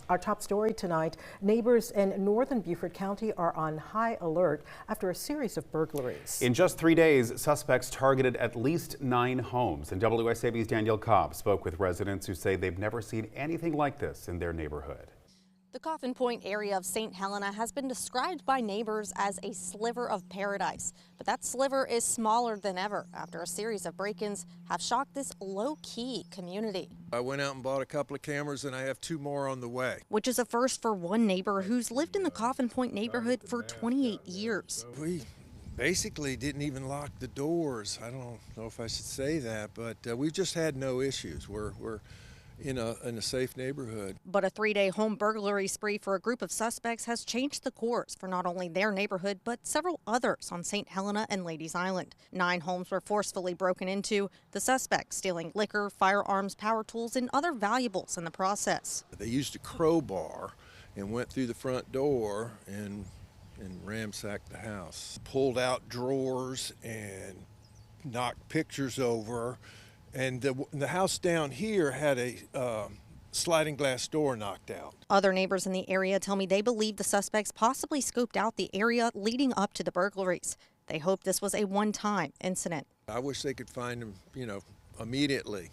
Our top story tonight, neighbors in northern Beaufort County are on high alert after a series of burglaries. In just 3 days, suspects targeted at least 9 homes. And WSAV's Danielle Cobb spoke with residents who say they've never seen anything like this in their neighborhood. The Coffin Point area of St. Helena has been described by neighbors as a sliver of paradise. But that sliver is smaller than ever after a series of break-ins have shocked this low-key community. I went out and bought a couple of cameras and I have 2 more on the way. Which is a first for one neighbor who's lived in the Coffin Point neighborhood for 28 years. We basically didn't even lock the doors. I don't know if I should say that, but we've just had no issues. We're in a safe neighborhood. But a 3-day home burglary spree for a group of suspects has changed the course for not only their neighborhood, but several others on St. Helena and Ladies Island. 9 homes were forcefully broken into, the suspects stealing liquor, firearms, power tools, and other valuables in the process. They used a crowbar and went through the front door and ransacked the house. Pulled out drawers and knocked pictures over. And the house down here had a sliding glass door knocked out. Other neighbors in the area tell me they believe the suspects possibly scoped out the area leading up to the burglaries. They hope this was a one-time incident. I wish they could find them, immediately.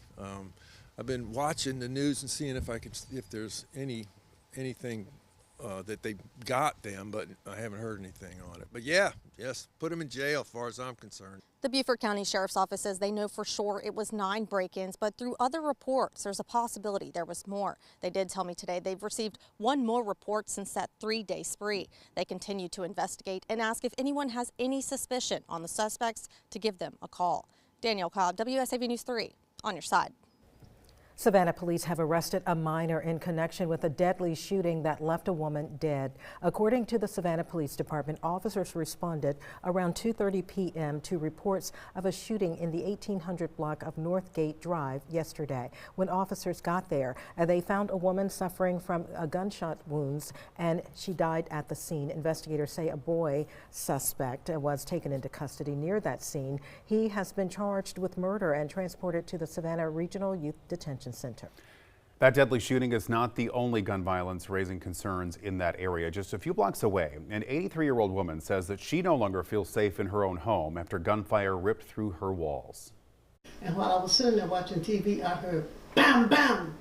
I've been watching the news and seeing if there's anything that they got them, but I haven't heard anything on it. But yes, put them in jail as far as I'm concerned. The Beaufort County Sheriff's Office says they know for sure it was 9 break-ins, but through other reports, there's a possibility there was more. They did tell me today they've received 1 more report since that 3-day spree. They continue to investigate and ask if anyone has any suspicion on the suspects to give them a call. Danielle Cobb, WSAV News 3, on your side. Savannah police have arrested a minor in connection with a deadly shooting that left a woman dead. According to the Savannah Police Department, officers responded around 2:30 p.m. to reports of a shooting in the 1800 block of Northgate Drive yesterday. When officers got there, they found a woman suffering from gunshot wounds, and she died at the scene. Investigators say a boy suspect was taken into custody near that scene. He has been charged with murder and transported to the Savannah Regional Youth Detention Center. That deadly shooting is not the only gun violence raising concerns in that area. Just a few blocks away, an 83-year-old woman says that she no longer feels safe in her own home after gunfire ripped through her walls. And while I was sitting there watching TV, I heard bam, bam.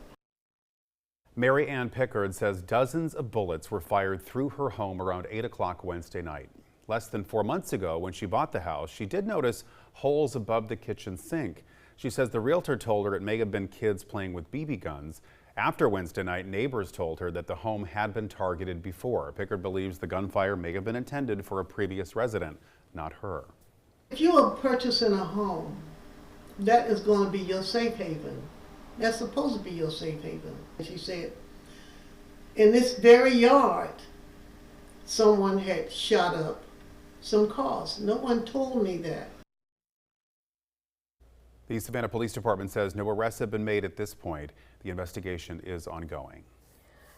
Mary Ann Pickard says dozens of bullets were fired through her home around 8 o'clock Wednesday night. Less than 4 months ago, when she bought the house, she did notice holes above the kitchen sink. She says the realtor told her it may have been kids playing with BB guns. After Wednesday night, neighbors told her that the home had been targeted before. Pickard believes the gunfire may have been intended for a previous resident, not her. If you are purchasing a home, that is going to be your safe haven. That's supposed to be your safe haven. She said, in this very yard, someone had shot up some cars. No one told me that. The Savannah Police Department says no arrests have been made at this point. The investigation is ongoing.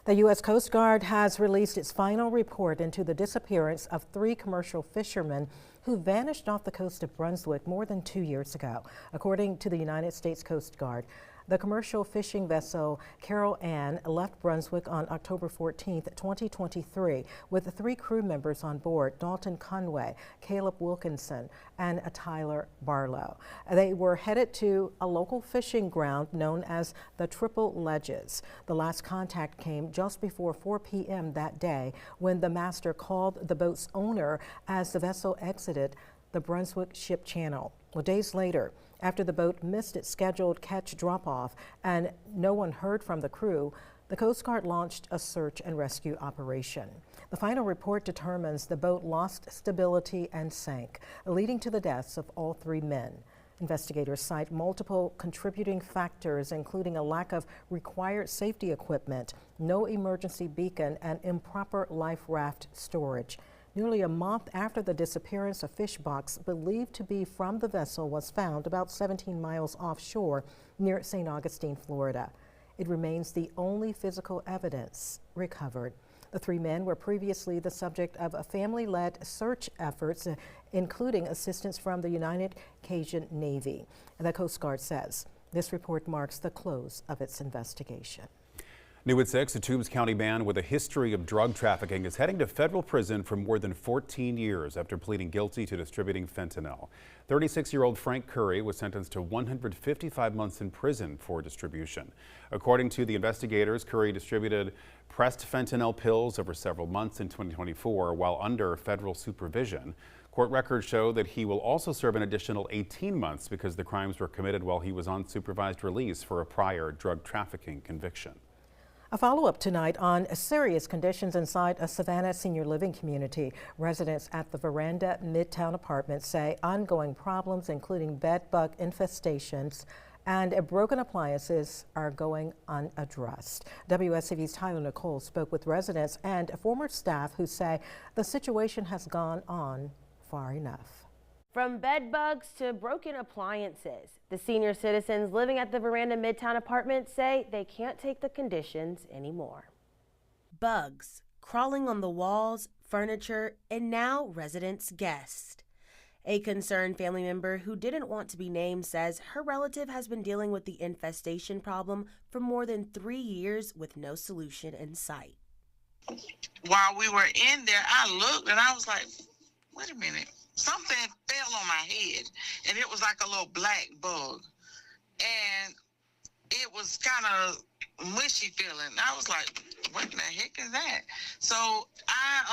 The U.S. Coast Guard has released its final report into the disappearance of 3 commercial fishermen who vanished off the coast of Brunswick more than 2 years ago. According to the United States Coast Guard, the commercial fishing vessel Carol Ann left Brunswick on October 14, 2023, with 3 crew members on board: Dalton Conway, Caleb Wilkinson, and Tyler Barlow. They were headed to a local fishing ground known as the Triple Ledges. The last contact came just before 4 p.m. that day when the master called the boat's owner as the vessel exited the Brunswick Ship Channel. Well, days later, after the boat missed its scheduled catch drop-off and no one heard from the crew, the Coast Guard launched a search and rescue operation. The final report determines the boat lost stability and sank, leading to the deaths of all 3 men. Investigators cite multiple contributing factors, including a lack of required safety equipment, no emergency beacon, and improper life raft storage. Nearly a month after the disappearance, a fish box believed to be from the vessel was found about 17 miles offshore near St. Augustine, Florida. It remains the only physical evidence recovered. The 3 men were previously the subject of a family-led search efforts, including assistance from the United Cajun Navy. The Coast Guard says this report marks the close of its investigation. New at 6, a Toombs County man with a history of drug trafficking is heading to federal prison for more than 14 years after pleading guilty to distributing fentanyl. 36-year-old Frank Curry was sentenced to 155 months in prison for distribution. According to the investigators, Curry distributed pressed fentanyl pills over several months in 2024 while under federal supervision. Court records show that he will also serve an additional 18 months because the crimes were committed while he was on supervised release for a prior drug trafficking conviction. A follow-up tonight on serious conditions inside a Savannah senior living community. Residents at the Veranda Midtown apartment say ongoing problems, including bed bug infestations and broken appliances, are going unaddressed. WSAV's Tyler Nicole spoke with residents and former staff who say the situation has gone on far enough. From bed bugs to broken appliances, the senior citizens living at the Veranda Midtown apartment say they can't take the conditions anymore. Bugs crawling on the walls, furniture, and now residents' guests. A concerned family member who didn't want to be named says her relative has been dealing with the infestation problem for more than 3 years with no solution in sight. While we were in there, I looked and I was like, wait a minute. Something fell on my head, and it was like a little black bug, and it was kind of mushy feeling. I was like, what the heck is that? So I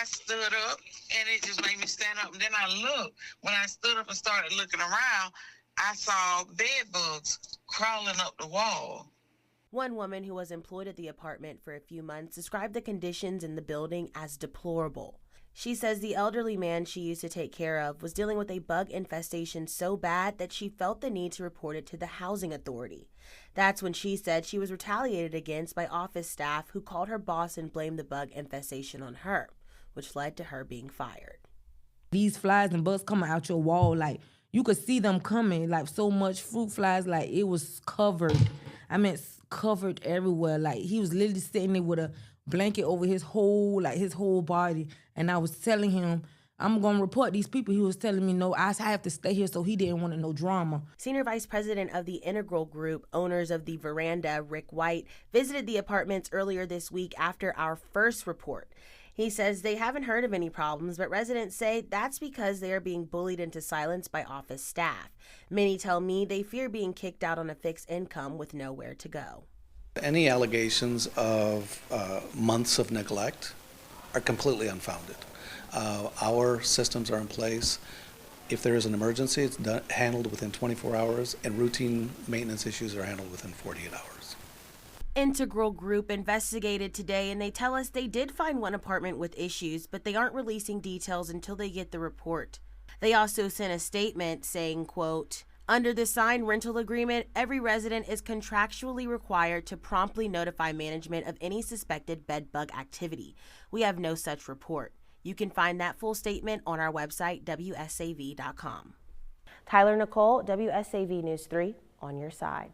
stood up, and it just made me stand up, and then I looked. When I stood up and started looking around, I saw bed bugs crawling up the wall. One woman who was employed at the apartment for a few months described the conditions in the building as deplorable. She says the elderly man she used to take care of was dealing with a bug infestation so bad that she felt the need to report it to the housing authority. That's when she said she was retaliated against by office staff who called her boss and blamed the bug infestation on her, which led to her being fired. These flies and bugs coming out your wall, like you could see them coming, like so much fruit flies, like it was covered. I mean, covered everywhere. Like he was literally sitting there with a blanket over his whole body. And I was telling him, I'm going to report these people. He was telling me, no, I have to stay here, so he didn't want no drama. Senior Vice President of the Integral Group, owners of the Veranda, Rick White, visited the apartments earlier this week after our first report. He says they haven't heard of any problems, but residents say that's because they are being bullied into silence by office staff. Many tell me they fear being kicked out on a fixed income with nowhere to go. Any allegations of months of neglect are completely unfounded. Our systems are in place. If there is an emergency, it's handled within 24 hours, and routine maintenance issues are handled within 48 hours. Integral Group investigated today, and they tell us they did find one apartment with issues, but they aren't releasing details until they get the report. They also sent a statement saying, quote, under the signed rental agreement, every resident is contractually required to promptly notify management of any suspected bed bug activity. We have no such report. You can find that full statement on our website, WSAV.com. Tyler Nicole, WSAV News 3, on your side.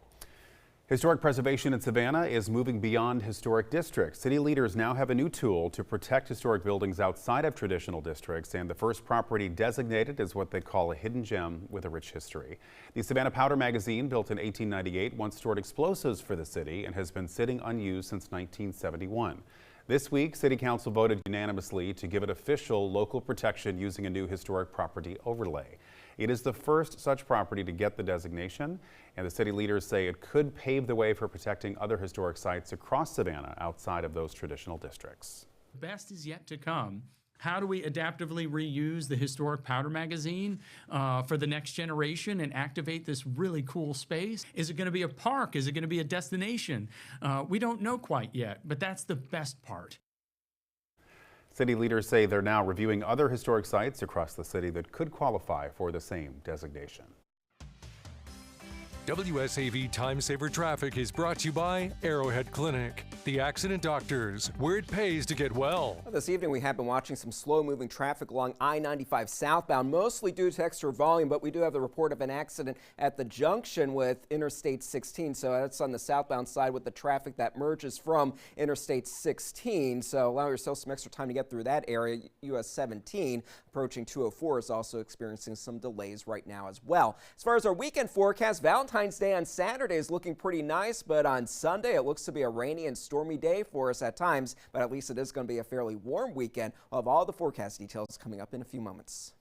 Historic preservation in Savannah is moving beyond historic districts. City leaders now have a new tool to protect historic buildings outside of traditional districts, and the first property designated is what they call a hidden gem with a rich history. The Savannah Powder magazine, built in 1898, once stored explosives for the city and has been sitting unused since 1971. This week, City Council voted unanimously to give it official local protection using a new historic property overlay. It is the first such property to get the designation, and the city leaders say it could pave the way for protecting other historic sites across Savannah outside of those traditional districts. The best is yet to come. How do we adaptively reuse the historic powder magazine for the next generation and activate this really cool space? Is it going to be a park? Is it going to be a destination? We don't know quite yet, but that's the best part. City leaders say they're now reviewing other historic sites across the city that could qualify for the same designation. WSAV Time Saver Traffic is brought to you by Arrowhead Clinic, the accident doctors, where it pays to get well. This evening we have been watching some slow-moving traffic along I-95 southbound, mostly due to extra volume, but we do have the report of an accident at the junction with Interstate 16, so that's on the southbound side with the traffic that merges from Interstate 16, so allow yourself some extra time to get through that area. US 17 approaching 204 is also experiencing some delays right now as well. As far as our weekend forecast, Valentine's Valentine's Day on Saturday is looking pretty nice, but on Sunday it looks to be a rainy and stormy day for us at times, but at least it is going to be a fairly warm weekend. We'll have all the forecast details coming up in a few moments.